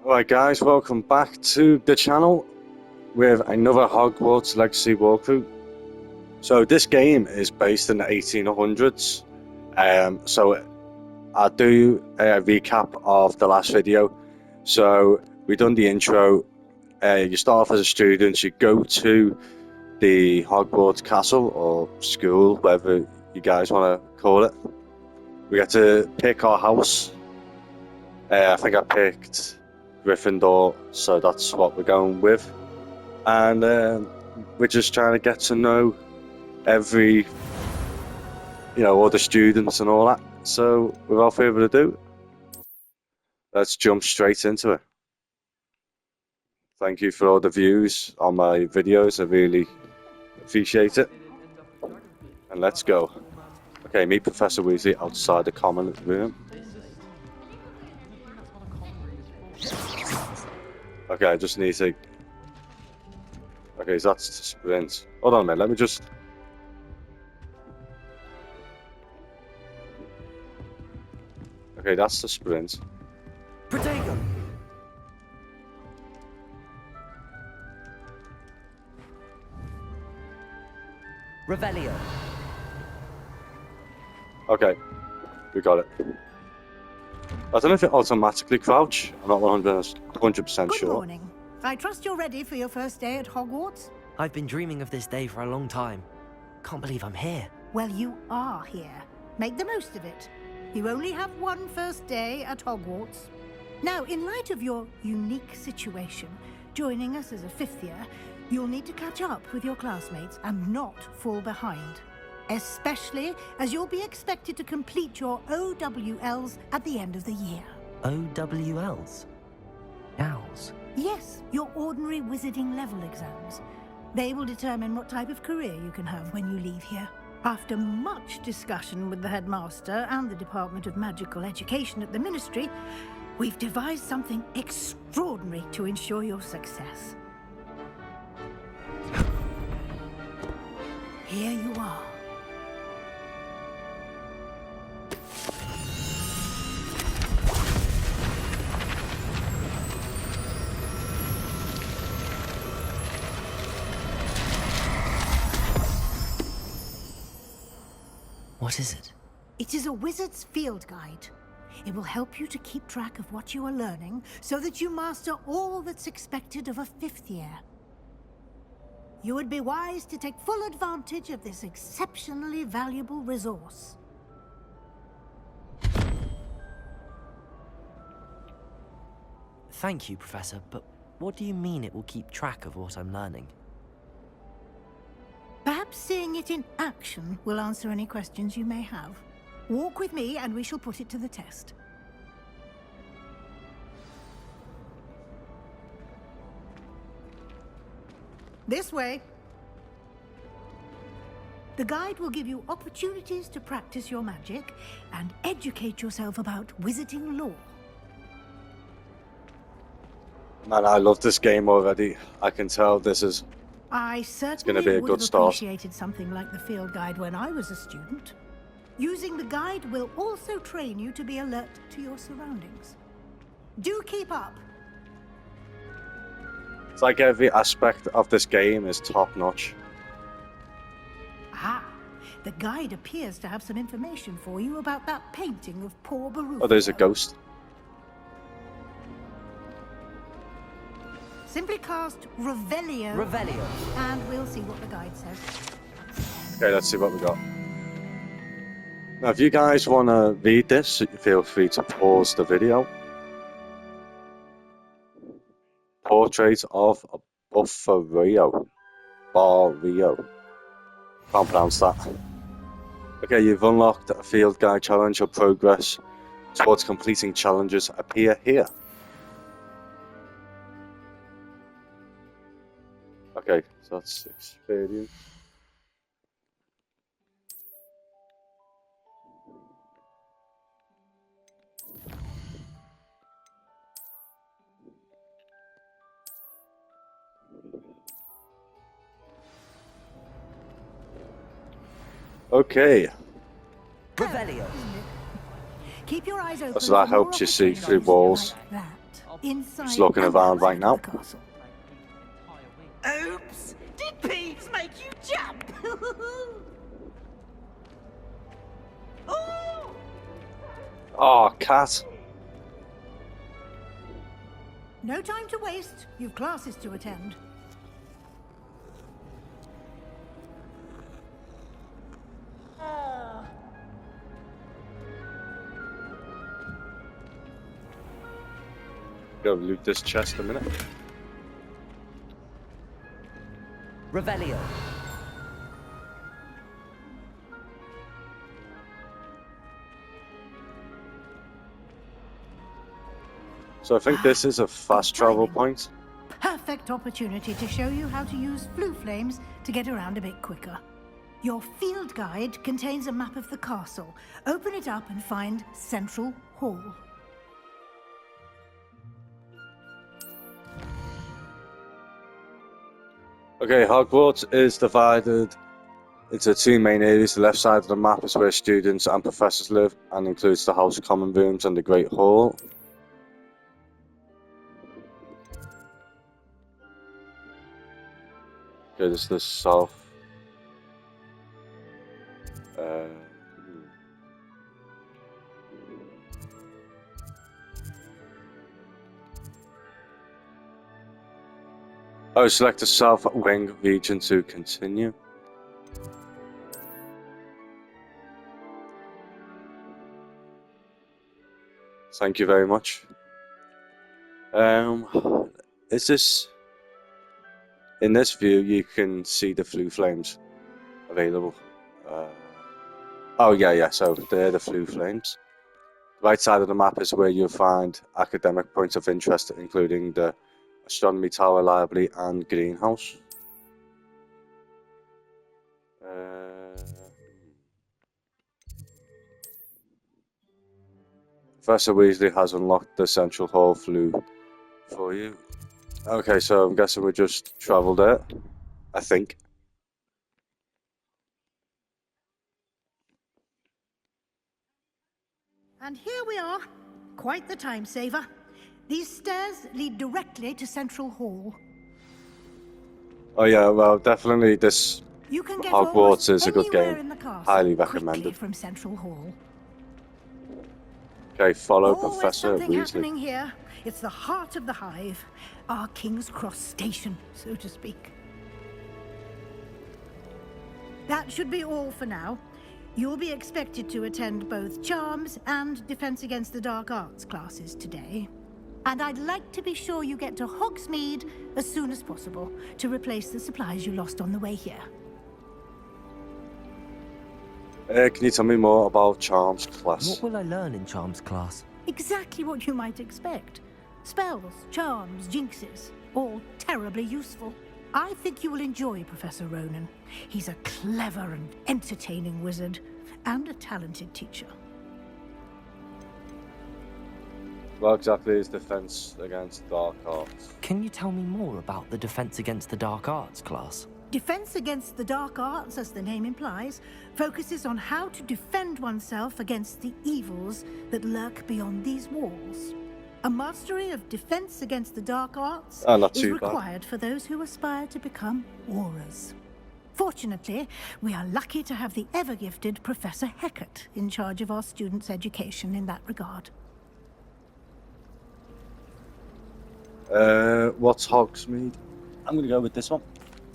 Alright guys, welcome back to the channel with another Hogwarts Legacy walkthrough. So this game is based in the 1800s. So I'll do a recap of the last video. So we done the intro. You start off as a student, you go to the Hogwarts castle or school, whatever you guys want to call it. We get to pick our house. I think I picked Gryffindor, so that's what we're going with, and we're just trying to get to know all the students and all that. So without further ado, let's jump straight into it. Thank you for all the views on my videos, I really appreciate it, and let's go. Okay, meet Professor Weasley outside the common room. Okay, I just need to... Okay, so that's the sprint. Hold on a minute, let me just... Okay, that's the sprint. Protego! Revelio. Okay, we got it. I don't know if it automatically crouch. I'm not 100% Good sure. morning. I trust you're ready for your first day at Hogwarts? I've been dreaming of this day for a long time. Can't believe I'm here. Well, you are here. Make the most of it. You only have one first day at Hogwarts. Now, in light of your unique situation, joining us as a fifth year, you'll need to catch up with your classmates and not fall behind. Especially as you'll be expected to complete your OWLs at the end of the year. OWLs? Owls? Yes, your ordinary wizarding level exams. They will determine what type of career you can have when you leave here. After much discussion with the headmaster and the Department of Magical Education at the Ministry, we've devised something extraordinary to ensure your success. Here you are. What is it? It is a wizard's field guide. It will help you to keep track of what you are learning so that you master all that's expected of a fifth year. You would be wise to take full advantage of this exceptionally valuable resource. Thank you, Professor, but what do you mean it will keep track of what I'm learning? Perhaps seeing it in action will answer any questions you may have. Walk with me and we shall put it to the test. This way. The guide will give you opportunities to practice your magic and educate yourself about wizarding lore. Man, I love this game already. I can tell this is... I certainly gonna be a would good have start. appreciated something like the field guide when I was a student. Using the guide will also train you to be alert to your surroundings. Do keep up. It's like every aspect of this game is top-notch. Ah, the guide appears to have some information for you about that painting of poor Baruch. Oh, there's a ghost. Simply cast Revelio. Revelio. And we'll see what the guide says. Okay, let's see what we got. Now, if you guys want to read this, feel free to pause the video. Portrait of Buffario. Barrio. Can't pronounce that. Okay, you've unlocked a field guide challenge. Your progress towards completing challenges appear here. Okay, so that's experience. Okay, Revelio. Keep your eyes open. so that for more helps you see through opportunities walls. like that. inside Just looking and around right outside now. of the castle. Oops! Did Peeves make you jump? Oh! Oh, cat. No time to waste. You've classes to attend. Go loot this chest a minute. Revelio. So I think this is a fast travel point. Perfect opportunity to show you how to use flue flames to get around a bit quicker. Your field guide contains a map of the castle. Open it up and find Central Hall. Okay, Hogwarts is divided into two main areas. The left side of the map is where students and professors live and includes the House Common Rooms and the Great Hall. Okay, this is the south. Oh, select the south wing region to continue. Thank you very much. Is this... In this view, you can see the flue flames available. Oh, yeah, so they're the flue flames. Right side of the map is where you'll find academic points of interest, including the Astronomy Tower, Library, and Greenhouse. Professor Weasley has unlocked the Central Hall flue for you. Okay, so I'm guessing we just travelled there, I think. And here we are. Quite the time saver. These stairs lead directly to Central Hall. Oh yeah, well, definitely this You can get Hogwarts is a good anywhere game. in the castle Highly quickly recommended. from Central Hall. Okay, follow Always Professor something Weasley. happening here. It's the heart of the hive, our King's Cross station, so to speak. That should be all for now. You'll be expected to attend both Charms and Defense Against the Dark Arts classes today. And I'd like to be sure you get to Hogsmeade as soon as possible to replace the supplies you lost on the way here. Can you tell me more about Charms class? What will I learn in Charms class? Exactly what you might expect. Spells, charms, jinxes, all terribly useful. I think you will enjoy Professor Ronan. He's a clever and entertaining wizard, and a talented teacher. What exactly is Defense Against Dark Arts? Can you tell me more about the Defense Against the Dark Arts class? Defense Against the Dark Arts, as the name implies, focuses on how to defend oneself against the evils that lurk beyond these walls. A mastery of Defense Against the Dark Arts Not is too bad. required for those who aspire to become Aurors. Fortunately, we are lucky to have the ever-gifted Professor Hecat in charge of our students' education in that regard. What's Hogsmeade? I'm gonna go with this one.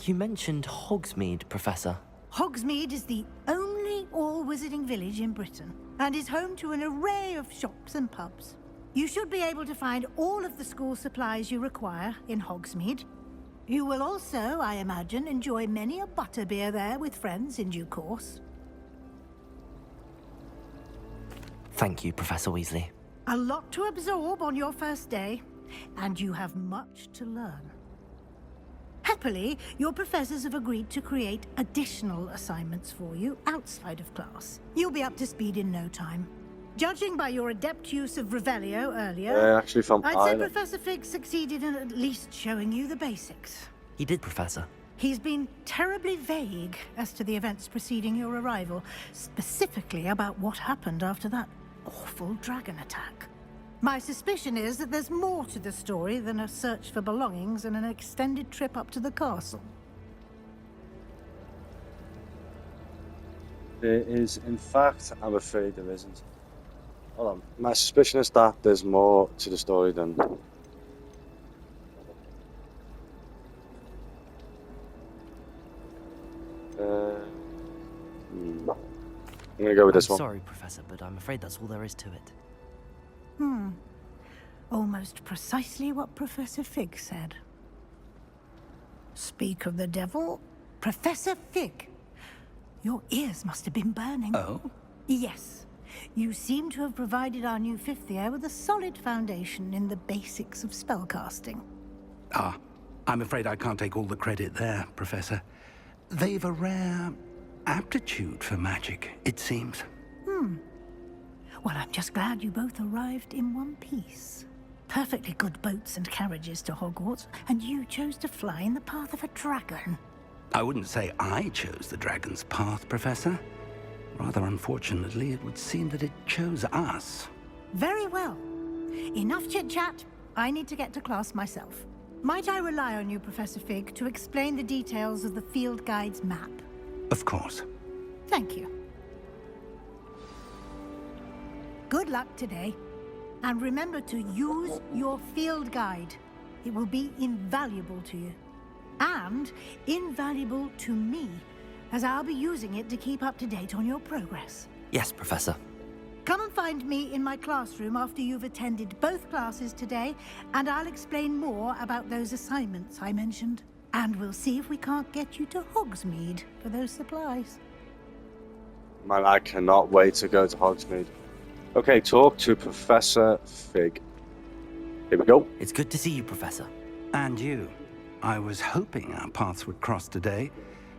You mentioned Hogsmeade, Professor. Hogsmeade is the only all-wizarding village in Britain and is home to an array of shops and pubs. You should be able to find all of the school supplies you require in Hogsmeade. You will also, I imagine, enjoy many a butterbeer there with friends in due course. Thank you, Professor Weasley. A lot to absorb on your first day, and you have much to learn. Happily, your professors have agreed to create additional assignments for you outside of class. You'll be up to speed in no time. Judging by your adept use of Revelio earlier, Actually from I'd say Ireland. Professor Fig succeeded in at least showing you the basics. He did, Professor. He's been terribly vague as to the events preceding your arrival, specifically about what happened after that awful dragon attack. My suspicion is that there's more to the story than a search for belongings and an extended trip up to the castle. There is, in fact, I'm afraid there isn't. Hold on. My suspicion is that there's more to the story than... I'm gonna go with this one. Sorry, Professor, but I'm afraid that's all there is to it. Almost precisely what Professor Fig said. Speak of the devil, Professor Fig. Your ears must have been burning. Oh? Yes. You seem to have provided our new fifth year with a solid foundation in the basics of spellcasting. Ah, I'm afraid I can't take all the credit there, Professor. They've a rare aptitude for magic, it seems. Well, I'm just glad you both arrived in one piece. Perfectly good boats and carriages to Hogwarts, and you chose to fly in the path of a dragon. I wouldn't say I chose the dragon's path, Professor. Rather unfortunately, it would seem that it chose us. Very well. Enough chit-chat. I need to get to class myself. Might I rely on you, Professor Fig, to explain the details of the field guide's map? Of course. Thank you. Good luck today. And remember to use your field guide. It will be invaluable to you. And invaluable to me, as I'll be using it to keep up to date on your progress. Yes, Professor. Come and find me in my classroom after you've attended both classes today, and I'll explain more about those assignments I mentioned. And we'll see if we can't get you to Hogsmeade for those supplies. Man, I cannot wait to go to Hogsmeade. Okay, talk to Professor Fig. Here we go. It's good to see you, Professor. And you. I was hoping our paths would cross today,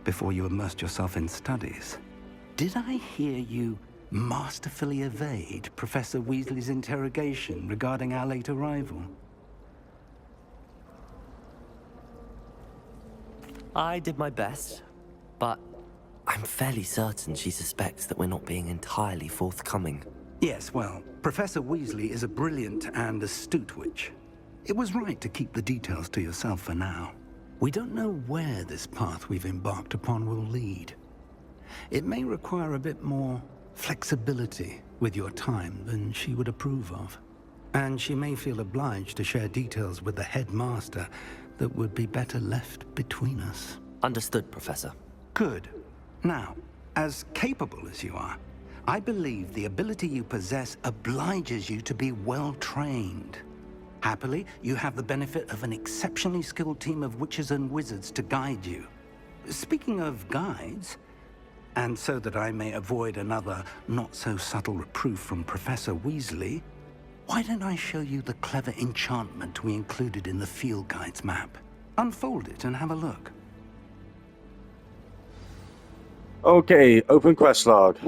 before you immersed yourself in studies. Did I hear you masterfully evade Professor Weasley's interrogation regarding our late arrival? I did my best, but I'm fairly certain she suspects that we're not being entirely forthcoming. Yes, well, Professor Weasley is a brilliant and astute witch. It was right to keep the details to yourself for now. We don't know where this path we've embarked upon will lead. It may require a bit more flexibility with your time than she would approve of. And she may feel obliged to share details with the headmaster that would be better left between us. Understood, Professor. Good. Now, as capable as you are, I believe the ability you possess obliges you to be well trained. Happily, you have the benefit of an exceptionally skilled team of witches and wizards to guide you. Speaking of guides, and so that I may avoid another not-so-subtle reproof from Professor Weasley, why don't I show you the clever enchantment we included in the field guide's map? Unfold it and have a look. Okay, open quest log.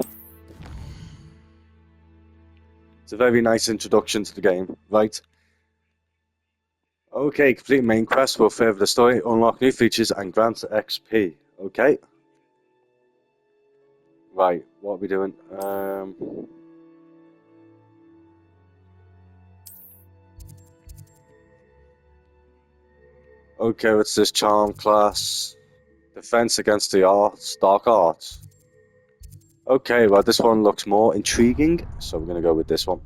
It's a very nice introduction to the game, right? Okay, complete main quest will further the story, unlock new features, and grant XP. Okay. Right, what are we doing? Okay, what's this charm class? Defense against the arts, dark arts. Okay, well this one looks more intriguing, so we're gonna go with this one.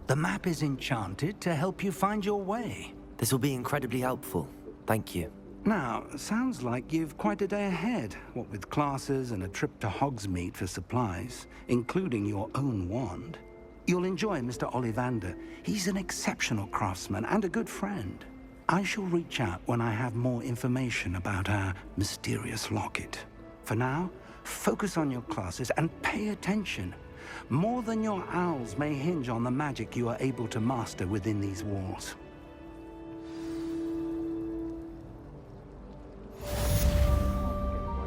The map is enchanted to help you find your way. This will be incredibly helpful. Thank you. Now, sounds like you've quite a day ahead, what with classes and a trip to Hogsmeade for supplies, including your own wand. You'll enjoy Mr. Ollivander. He's an exceptional craftsman and a good friend. I shall reach out when I have more information about our mysterious locket. For now, focus on your classes and pay attention. More than your owls may hinge on the magic you are able to master within these walls.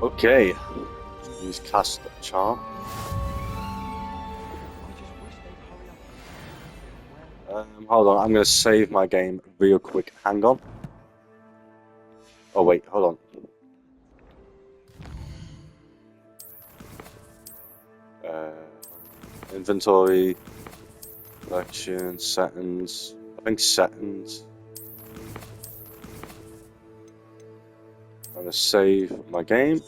Okay, use cast charm. Hold on, I'm gonna save my game real quick. Hang on. Oh wait, hold on. Inventory. Collection, settings. I think settings. I'm gonna save my game.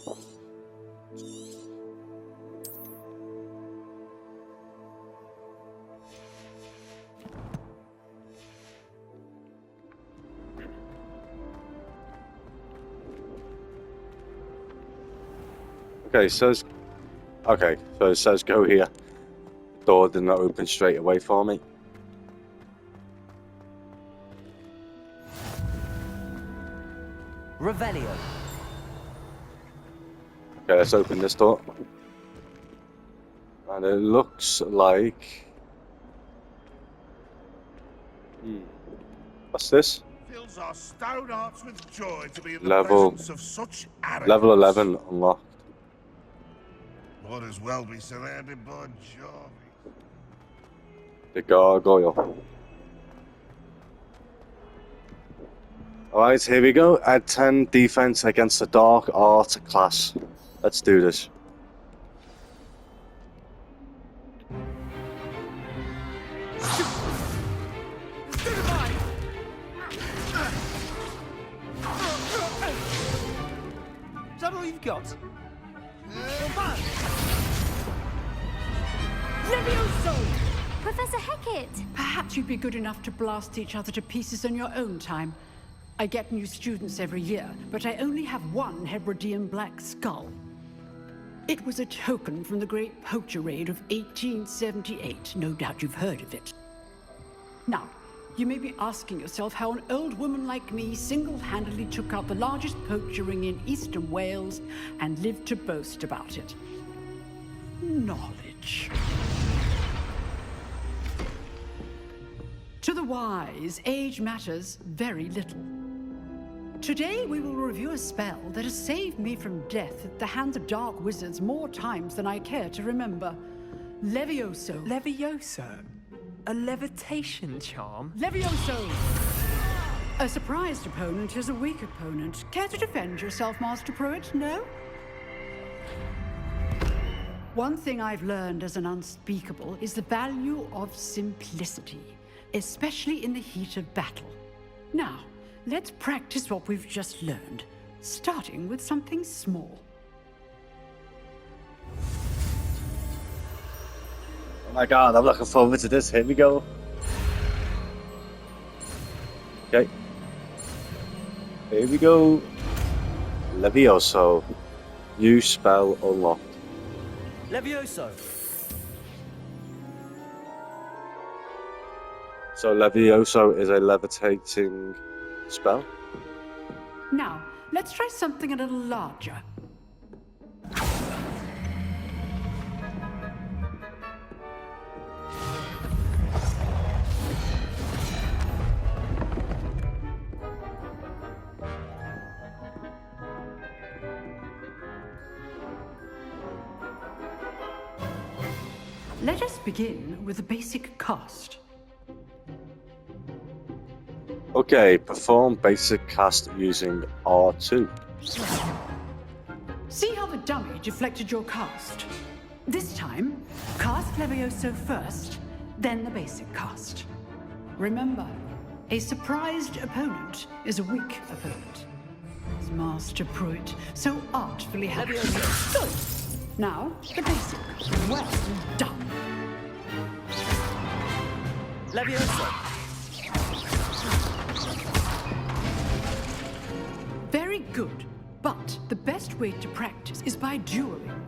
Okay, so it says go here. Door did not open straight away for me. Revelio. Okay, let's open this door. And it looks like... What's this? Fills our stout hearts with joy to be in the Level- presence of such arrogance. Level 11 unlocked. Might as well be surrounded by Jarvis. The gargoyle. Alright, here we go. Add 10 defense against the dark art class. Let's do this. Is that all you've got? Levioso! Professor Hecat! Perhaps you'd be good enough to blast each other to pieces in your own time. I get new students every year, but I only have one Hebridean black skull. It was a token from the Great Poacher Raid of 1878. No doubt you've heard of it. Now, you may be asking yourself how an old woman like me single-handedly took out the largest poacher ring in eastern Wales and lived to boast about it. Knowledge. To the wise, age matters very little. Today we will review a spell that has saved me from death at the hands of dark wizards more times than I care to remember. Levioso. Levioso? A levitation charm? Levioso! A surprised opponent is a weak opponent. Care to defend yourself, Master Pruitt? No? One thing I've learned as an unspeakable is the value of simplicity, especially in the heat of battle. Now, let's practice what we've just learned, starting with something small. Oh my god, I'm looking forward to this. Here we go. Okay. Here we go. Levioso. New spell unlocked. Levioso. So Levioso is a levitating spell. Now, let's try something a little larger. Let us begin with a basic cast. Okay, perform basic cast using R2. See how the dummy deflected your cast? This time, cast Levioso first, then the basic cast. Remember, a surprised opponent is a weak opponent. As Master Pruitt so artfully had Good! Now, the basic. Well done. Levioso. Very good, but the best way to practice is by dueling.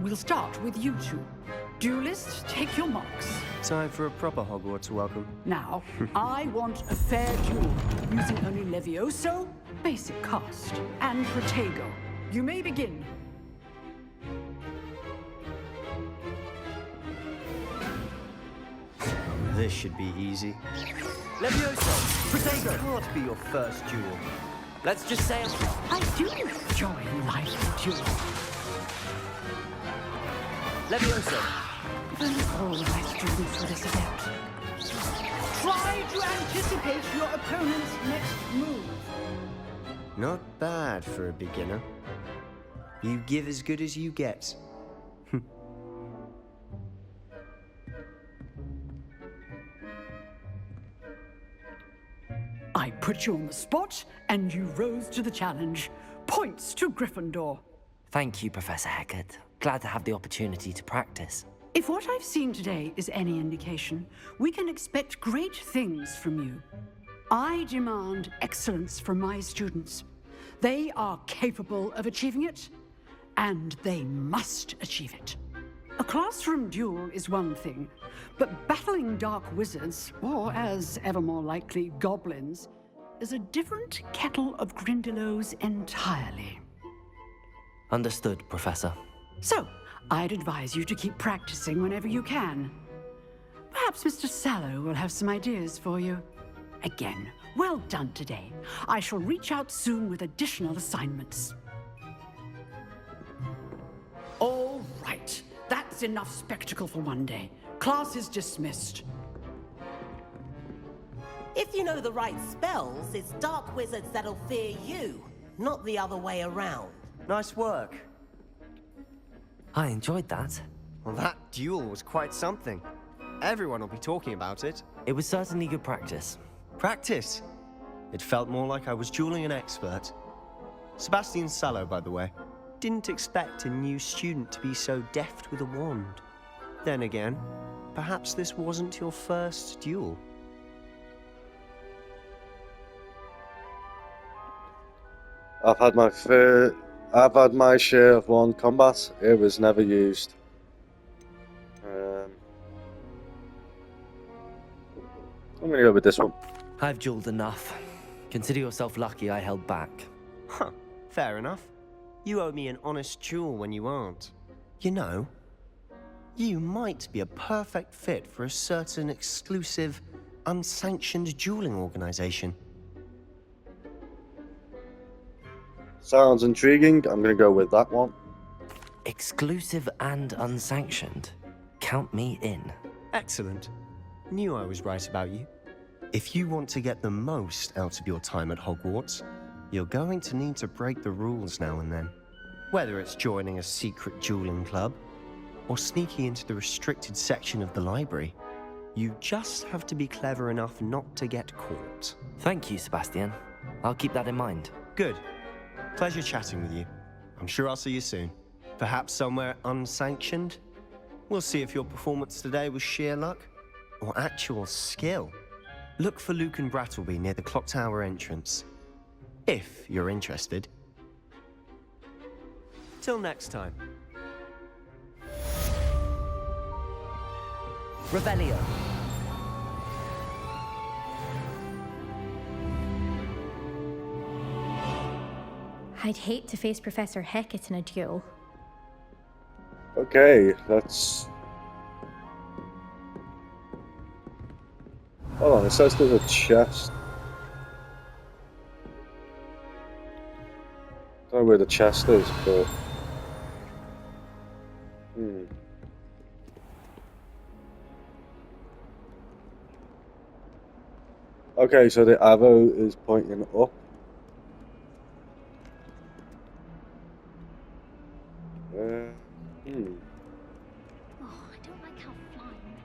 We'll start with you two. Duelists, take your marks. Time for a proper Hogwarts welcome. Now, I want a fair duel, using only Levioso, basic cast, and Protego. You may begin. This should be easy. Levioso. Protego. Can't be your first duel. Let's just say I do enjoy life duel. Levioso. If only all my students were this adept. Try to anticipate your opponent's next move. Not bad for a beginner. You give as good as you get. I put you on the spot, and you rose to the challenge. Points to Gryffindor. Thank you, Professor Hecat. Glad to have the opportunity to practice. If what I've seen today is any indication, we can expect great things from you. I demand excellence from my students. They are capable of achieving it, and they must achieve it. A classroom duel is one thing, but battling dark wizards, or as ever more likely, goblins, is a different kettle of Grindylows entirely. Understood, Professor. So, I'd advise you to keep practicing whenever you can. Perhaps Mr. Sallow will have some ideas for you. Again, well done today. I shall reach out soon with additional assignments. All right. That's enough spectacle for one day. Class is dismissed. If you know the right spells, it's dark wizards that'll fear you, not the other way around. Nice work. I enjoyed that. Well, that duel was quite something. Everyone will be talking about it. It was certainly good practice. Practice? It felt more like I was dueling an expert. Sebastian Sallow, by the way. Didn't expect a new student to be so deft with a wand. Then again, perhaps this wasn't your first duel. I've had my share of wand combat. It was never used. I'm gonna go with this one. I've dueled enough. Consider yourself lucky I held back. Huh, fair enough. You owe me an honest duel when you aren't. You know, you might be a perfect fit for a certain exclusive, unsanctioned dueling organization. Sounds intriguing. I'm gonna go with that one. Exclusive and unsanctioned. Count me in. Excellent. Knew I was right about you. If you want to get the most out of your time at Hogwarts, you're going to need to break the rules now and then. Whether it's joining a secret dueling club, or sneaking into the restricted section of the library, you just have to be clever enough not to get caught. Thank you, Sebastian. I'll keep that in mind. Good. Pleasure chatting with you. I'm sure I'll see you soon. Perhaps somewhere unsanctioned? We'll see if your performance today was sheer luck, or actual skill. Look for Luke and Brattleby near the clock tower entrance. If you're interested. Till next time. Revelio. I'd hate to face Professor Hecat in a duel. Okay, let's... Hold on, it says there's a chest. I don't know where the chest is, but... Okay, so the arrow is pointing up. Oh, I don't like how flying.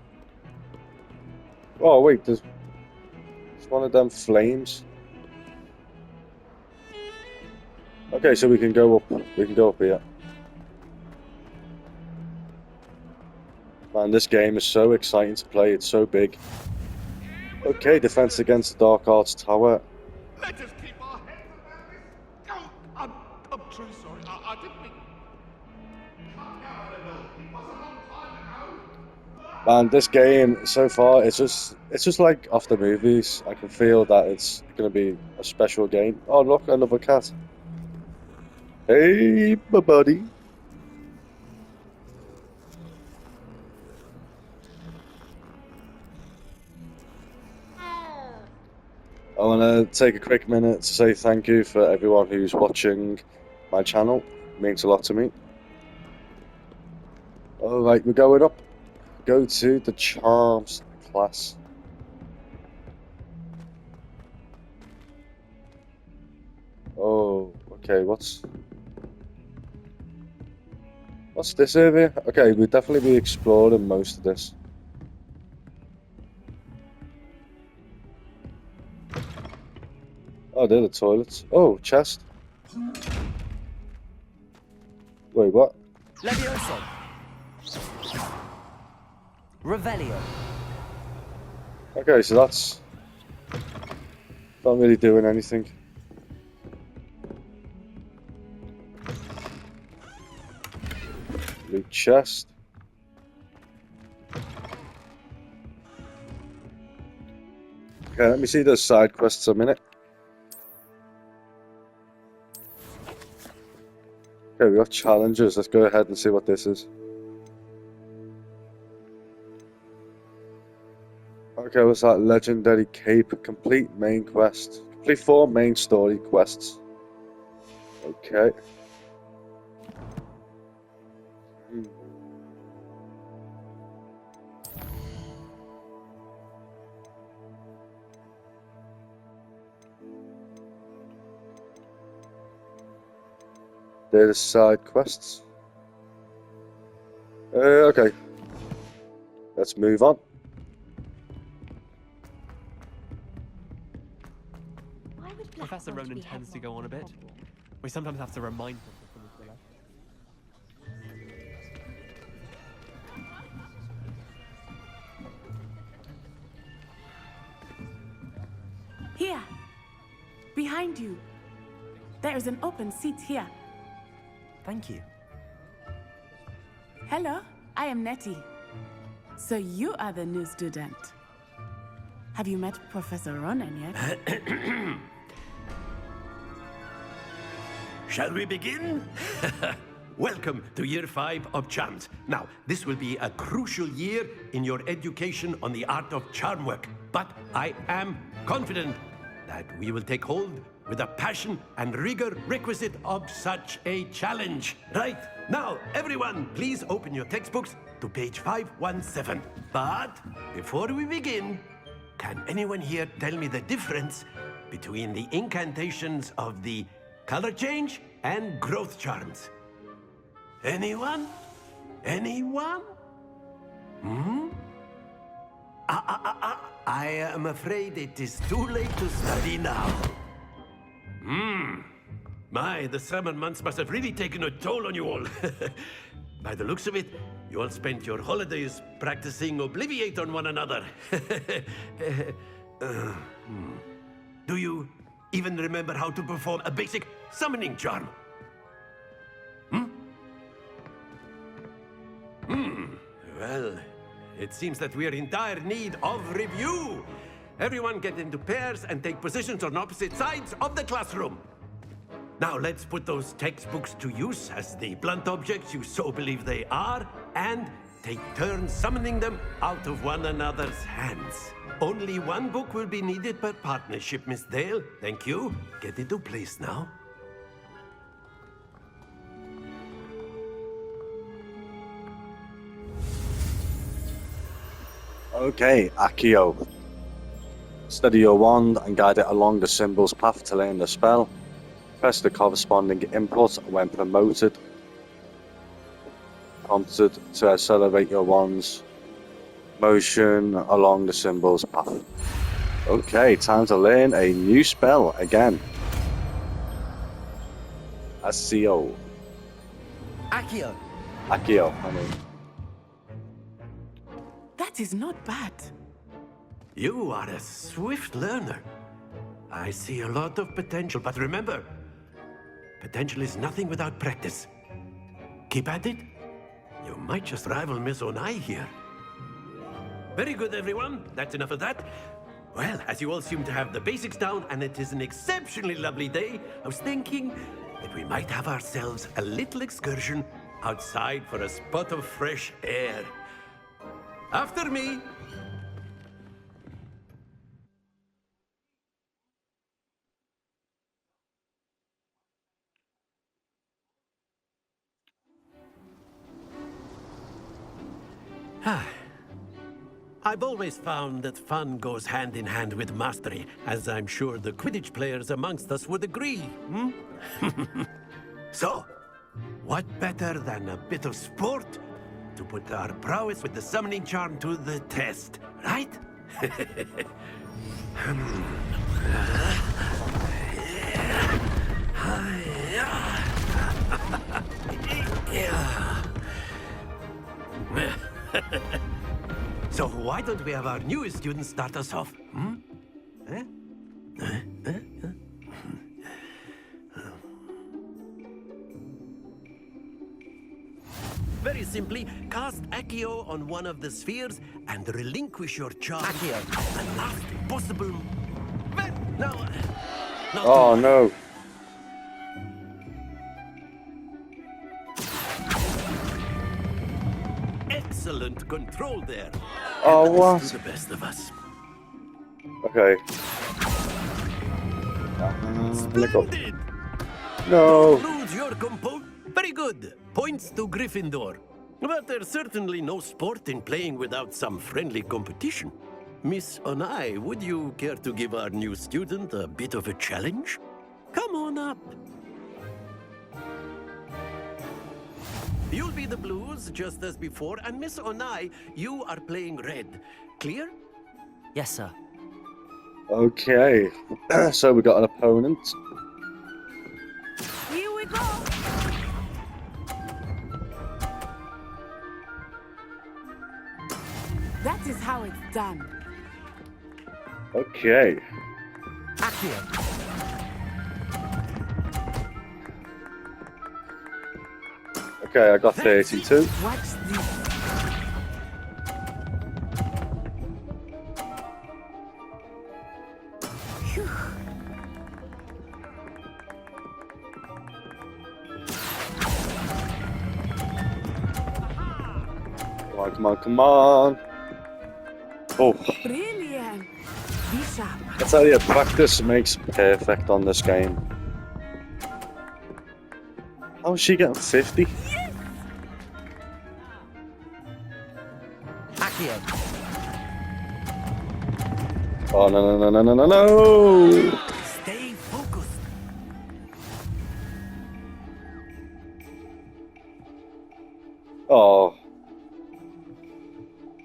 Oh wait, there's one of them flames. Okay, so we can go up. We can go up here. Man, this game is so exciting to play. It's so big. Okay, defense against the Dark Arts Tower. Let us keep our heads around this. Oh, I'm truly sorry. I didn't mean. It was a long time ago. Man, this game so far, it's just like off the movies. I can feel that it's gonna be a special game. Oh look, another cat. Hey, my buddy. I want to take a quick minute to say thank you for everyone who's watching my channel. It means a lot to me. Alright, we're going up. Go to the Charms class. Oh, okay, what's this area? Okay, we'll definitely be exploring most of this. Oh, they're the toilets. Oh, chest. Wait, what? Levioso. Revelio. Okay, so that's not really doing anything. Loot chest. Okay, let me see those side quests a minute. Okay, we got challenges. Let's go ahead and see what this is. Okay, what's that? Legendary Cape. Complete main quest. Complete 4 main story quests. Okay. They're the side quests. Okay. Let's move on. Professor Ronan tends to go on a bit. We sometimes have to remind him to finish the lesson. Here! Behind you! There is an open seat here. Thank you. Hello, I am Nettie. So you are the new student. Have you met Professor Ronan yet? Shall we begin? Welcome to Year 5 of Charms. Now, this will be a crucial year in your education on the art of charm work. But I am confident that we will take hold with the passion and rigor requisite of such a challenge. Right, now, everyone, please open your textbooks to page 517. But before we begin, can anyone here tell me the difference between the incantations of the color change and growth charms? Anyone? Anyone? I am afraid it is too late to study now. My, the summer months must have really taken a toll on you all. By the looks of it, you all spent your holidays practicing Obliviate on one another. Do you even remember how to perform a basic summoning charm? Well, it seems that we are in dire need of review. Everyone get into pairs and take positions on opposite sides of the classroom. Now let's put those textbooks to use as the blunt objects you so believe they are, and take turns summoning them out of one another's hands. Only one book will be needed per partnership, Miss Dale. Thank you. Get into place now. Okay, Accio. Steady your wand and guide it along the symbol's path to learn the spell. Press the corresponding input when prompted to accelerate your wand's motion along the symbol's path. Okay, time to learn a new spell again. Accio. Accio. Accio, I mean. That is not bad. You are a swift learner. I see a lot of potential, but remember, potential is nothing without practice. Keep at it. You might just rival Miss Onai here. Very good, everyone. That's enough of that. Well, as you all seem to have the basics down, and it is an exceptionally lovely day, I was thinking that we might have ourselves a little excursion outside for a spot of fresh air. After me. I've always found that fun goes hand in hand with mastery, as I'm sure the Quidditch players amongst us would agree. So, what better than a bit of sport to put our prowess with the summoning charm to the test, right? why don't we have our newest student start us off? Hmm? Eh? Very simply, cast Accio on one of the spheres and relinquish your charge at the last possible... No. Oh no. Excellent control there. Oh, And what? this is the best of us. Okay. Splendid! No. Lose your composure. Very good. Points to Gryffindor. But there's certainly no sport in playing without some friendly competition. Miss Onai, would you care to give our new student a bit of a challenge? Come on up. You'll be the blues, just as before, and Miss Onai, you are playing red. Clear? Yes, sir. Okay. So we got an opponent. Here we go. That is how it's done. Okay. Okay, I got 32. Watch this. Phew. Come on, come on, come on. Oh, Brilliant. Be sharp. I tell you, practice makes perfect on this game. How is she getting 50? Oh, no, no, no, no, no, no, no! Stay focused. Oh.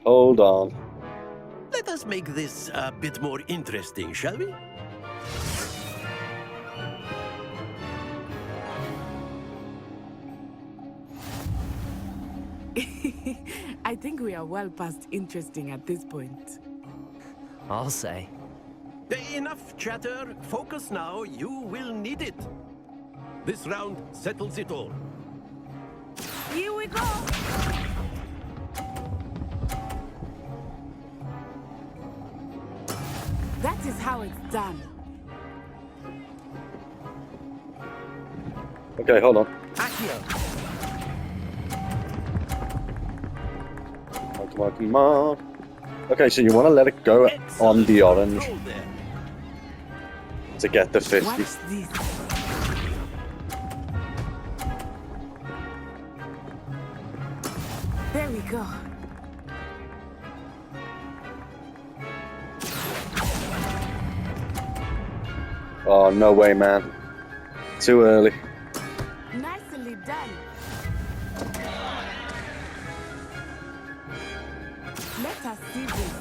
Hold on. Let us make this a bit more interesting, shall we? I think we are well past interesting at this point. I'll say. Enough chatter. Focus now. You will need it. This round settles it all. Here we go. That is how it's done. Okay, hold on. Come on, come on. Okay, so you want to let it go on the orange to get the 50. Watch this. There we go. Oh, no way, man. Too early. Nicely done. Let us see this.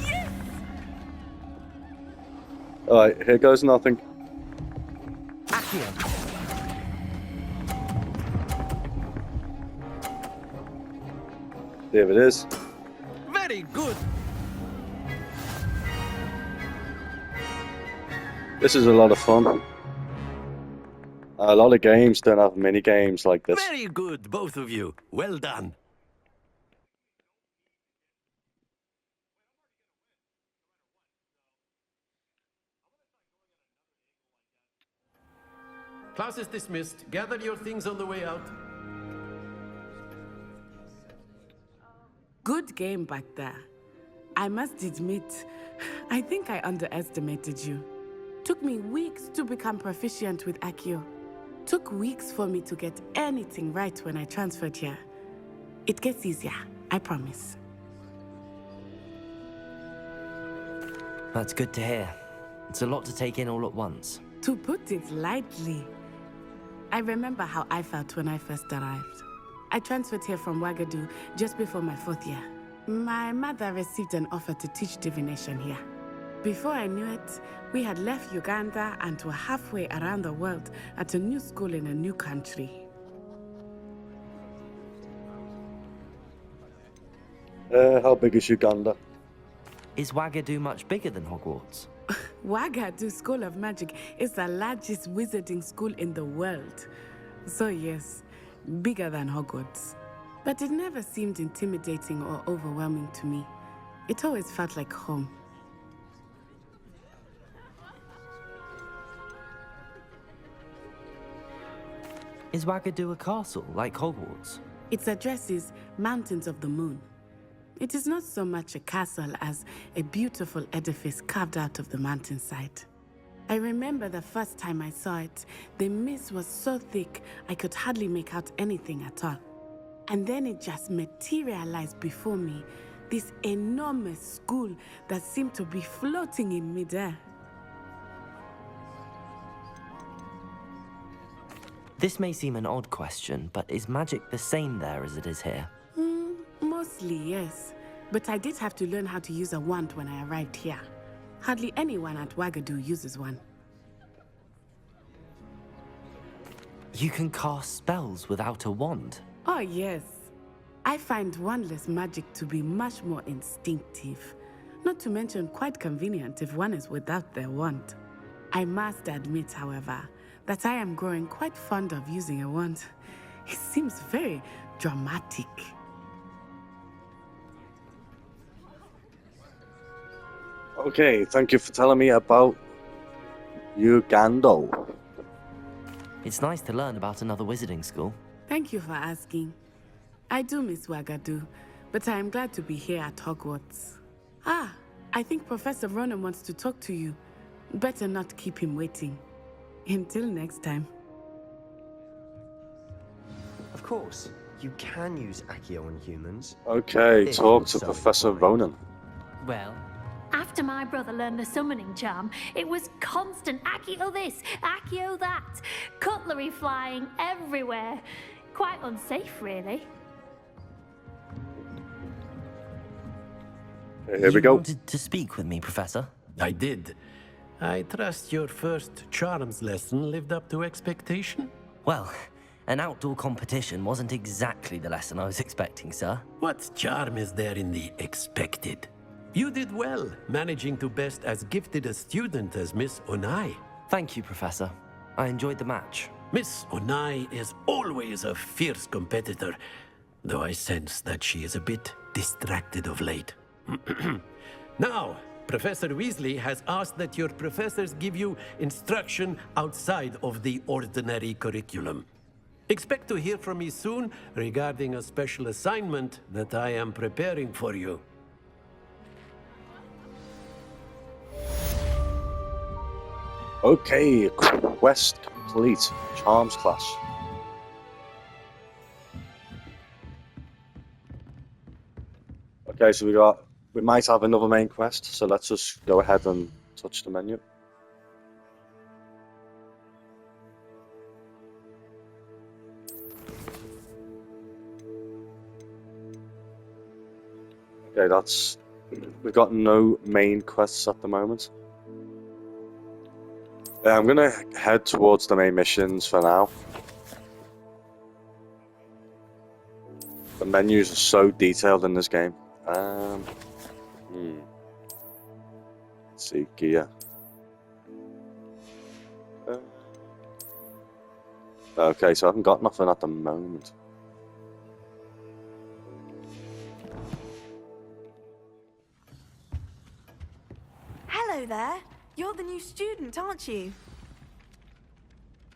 Yes! Alright, here goes nothing. There it is. Very good. This is a lot of fun. A lot of games don't have mini games like this. Very good, both of you. Well done. Class is dismissed. Gather your things on the way out. Good game back there. I must admit, I think I underestimated you. Took me weeks to become proficient with Accio. Took weeks for me to get anything right when I transferred here. It gets easier, I promise. That's good to hear. It's a lot to take in all at once. To put it lightly, I remember how I felt when I first arrived. I transferred here from Ouagadougou just before my 4th year. My mother received an offer to teach divination here. Before I knew it, we had left Uganda and were halfway around the world at a new school in a new country. How big is Uganda? Is Wagadu much bigger than Hogwarts? Wagadu School of Magic is the largest wizarding school in the world. So yes, bigger than Hogwarts. But it never seemed intimidating or overwhelming to me. It always felt like home. Is Wagadu a castle, like Hogwarts? Its address is Mountains of the Moon. It is not so much a castle as a beautiful edifice carved out of the mountainside. I remember the first time I saw it, the mist was so thick I could hardly make out anything at all. And then it just materialized before me, this enormous school that seemed to be floating in midair. This may seem an odd question, but is magic the same there as it is here? Mostly, yes. But I did have to learn how to use a wand when I arrived here. Hardly anyone at Wagadu uses one. You can cast spells without a wand? Oh, yes. I find wandless magic to be much more instinctive. Not to mention quite convenient if one is without their wand. I must admit, however, that I am growing quite fond of using a wand. It seems very dramatic. Okay, thank you for telling me about Uganda. It's nice to learn about another wizarding school. Thank you for asking. I do miss Wagadu, but I am glad to be here at Hogwarts. Ah, I think Professor Ronan wants to talk to you. Better not keep him waiting. Until next time. Of course, you can use Accio on humans. Okay, If talk you're to so Professor inclined. Ronan. Well, after my brother learned the summoning charm, it was constant Accio this, Accio that. Cutlery flying everywhere. Quite unsafe, really. Okay, here we go. You wanted to speak with me, Professor? I did. I trust your first charms lesson lived up to expectation? Well, an outdoor competition wasn't exactly the lesson I was expecting, sir. What charm is there in the expected? You did well, managing to best as gifted a student as Miss Onai. Thank you, Professor. I enjoyed the match. Miss Onai is always a fierce competitor, though I sense that she is a bit distracted of late. Now, Professor Weasley has asked that your professors give you instruction outside of the ordinary curriculum. Expect to hear from me soon regarding a special assignment that I am preparing for you. Okay, quest complete. Charms class. Okay, so we might have another main quest, so let's just go ahead and touch the menu. Okay, we've got no main quests at the moment. I'm gonna head towards the main missions for now. The menus are so detailed in this game. Let's see, gear. Okay, so I haven't got nothing at the moment. Hello there. You're the new student, aren't you?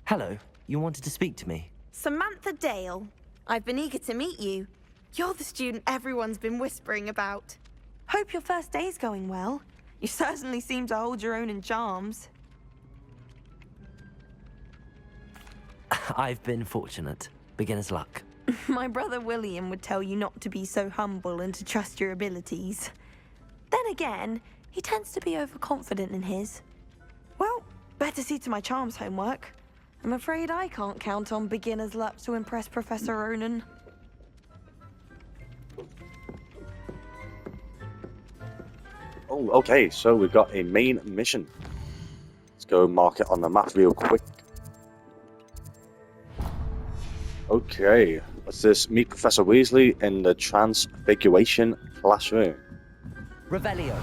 Hello, you wanted to speak to me? Samantha Dale. I've been eager to meet you. You're the student everyone's been whispering about. Hope your first day's going well. You certainly seem to hold your own in charms. I've been fortunate. Beginner's luck. My brother William would tell you not to be so humble and to trust your abilities. Then again, he tends to be overconfident in his. Well, better see to my charms homework. I'm afraid I can't count on beginner's luck to impress Professor Ronan. Oh, okay, so we've got a main mission. Let's go mark it on the map real quick. Okay, What's this? Meet Professor Weasley in the Transfiguration classroom. Revelio.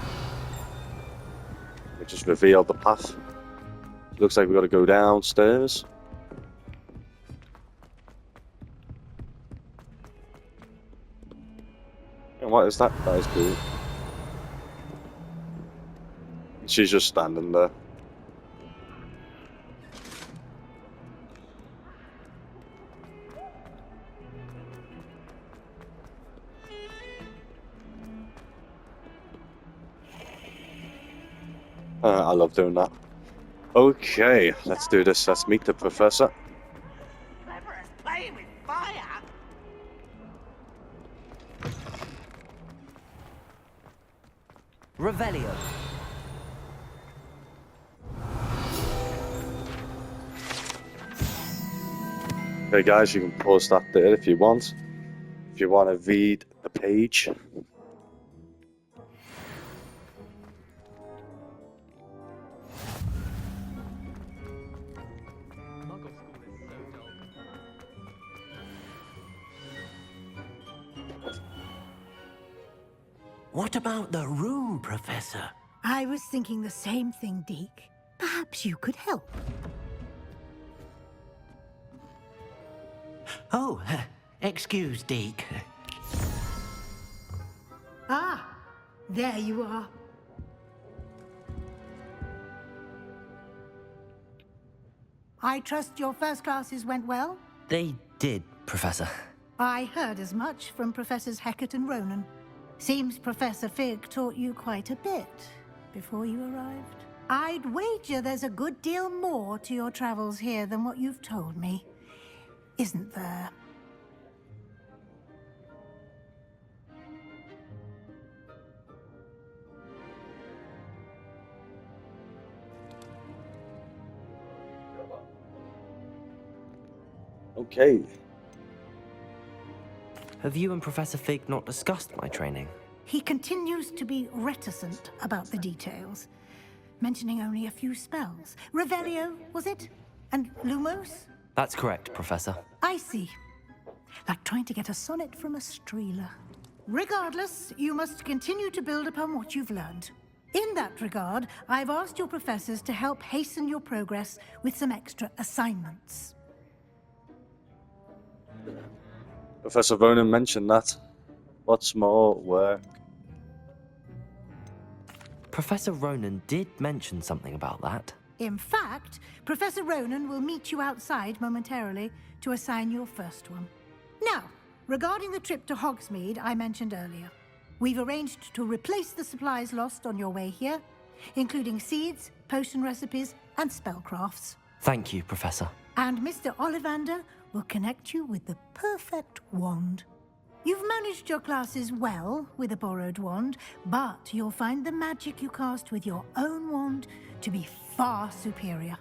We just revealed the path. Looks like we've got to go downstairs. And what is that? That is cool. She's just standing there. I love doing that. Okay, let's do this. Let's meet the professor. Clever as playing with fire. Revelio. Okay, guys, you can pause that there if you want. If you want to read the page. What about the room, Professor? I was thinking the same thing, Deke. Perhaps you could help. Oh, excuse, Deke. Ah, there you are. I trust your first classes went well? They did, Professor. I heard as much from Professors Hecat and Ronan. Seems Professor Fig taught you quite a bit before you arrived. I'd wager there's a good deal more to your travels here than what you've told me. Isn't there? Okay. Have you and Professor Fig not discussed my training? He continues to be reticent about the details, mentioning only a few spells. Revelio, was it? And Lumos? That's correct, Professor. I see. Like trying to get a sonnet from a streeler. Regardless, you must continue to build upon what you've learned. In that regard, I've asked your professors to help hasten your progress with some extra assignments. Professor Ronan mentioned that. What's more work? Professor Ronan did mention something about that. In fact, Professor Ronan will meet you outside momentarily to assign your first one. Now, regarding the trip to Hogsmeade I mentioned earlier, we've arranged to replace the supplies lost on your way here, including seeds, potion recipes, and spellcrafts. Thank you, Professor. And Mr. Ollivander will connect you with the perfect wand. You've managed your classes well with a borrowed wand, but you'll find the magic you cast with your own wand to be far superior.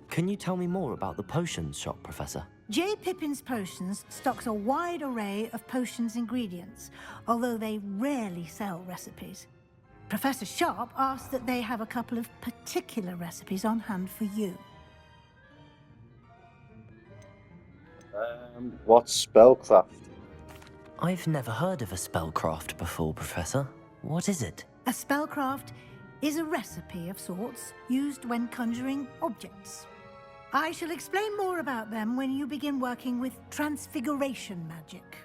Can you tell me more about the potions shop, Professor? J. Pippin's Potions stocks a wide array of potions ingredients, although they rarely sell recipes. Professor Sharp asked that they have a couple of particular recipes on hand for you. What's spellcraft? I've never heard of a spellcraft before, Professor. What is it? A spellcraft is a recipe of sorts used when conjuring objects. I shall explain more about them when you begin working with transfiguration magic.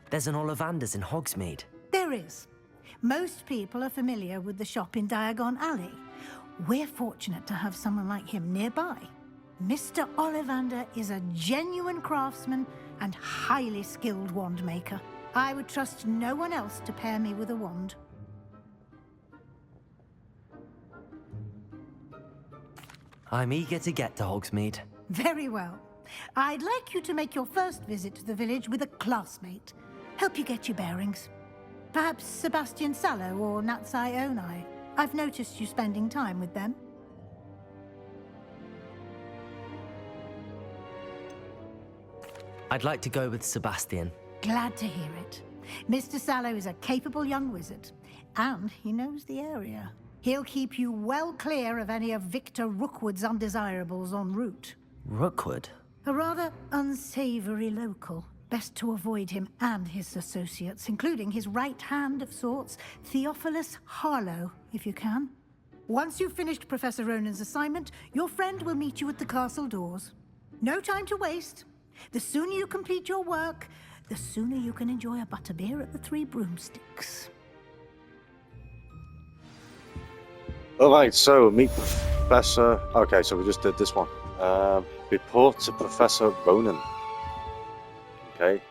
There's an Ollivander's in Hogsmeade. There is. Most people are familiar with the shop in Diagon Alley. We're fortunate to have someone like him nearby. Mr. Ollivander is a genuine craftsman and highly skilled wand maker. I would trust no one else to pair me with a wand. I'm eager to get to Hogsmeade. Very well. I'd like you to make your first visit to the village with a classmate. Help you get your bearings. Perhaps Sebastian Sallow or Natsai Onai. I've noticed you spending time with them. I'd like to go with Sebastian. Glad to hear it. Mr. Sallow is a capable young wizard, and he knows the area. He'll keep you well clear of any of Victor Rookwood's undesirables en route. Rookwood? A rather unsavory local. Best to avoid him and his associates, including his right hand of sorts, Theophilus Harlow, if you can. Once you've finished Professor Ronan's assignment, your friend will meet you at the castle doors. No time to waste. The sooner you complete your work, the sooner you can enjoy a butterbeer at the Three Broomsticks. Alright, so meet Professor... Okay, so we just did this one. Report to Professor Ronan. Okay,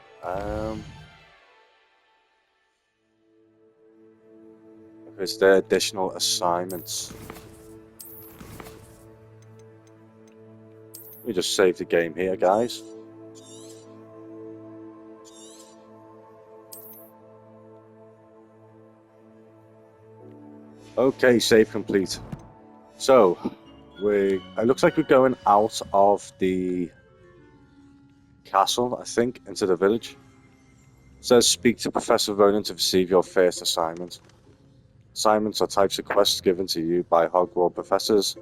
is there additional assignments? We just save the game here, guys. Okay, save complete. So, it looks like we're going out of the castle, I think, into the village. It says speak to Professor Ronan to receive your first assignment. Assignments are types of quests given to you by Hogwarts professors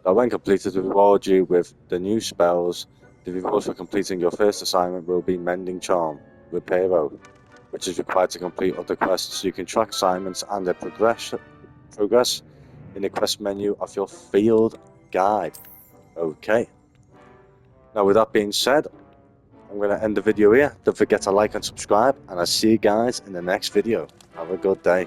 that, when completed, will reward you with the new spells. The reward for completing your first assignment will be Mending Charm, Reparo, which is required to complete other quests. You can track assignments and their progress in the quest menu of your field guide. Okay. Now, with that being said, I'm going to end the video here. Don't forget to like and subscribe, and I'll see you guys in the next video. Have a good day.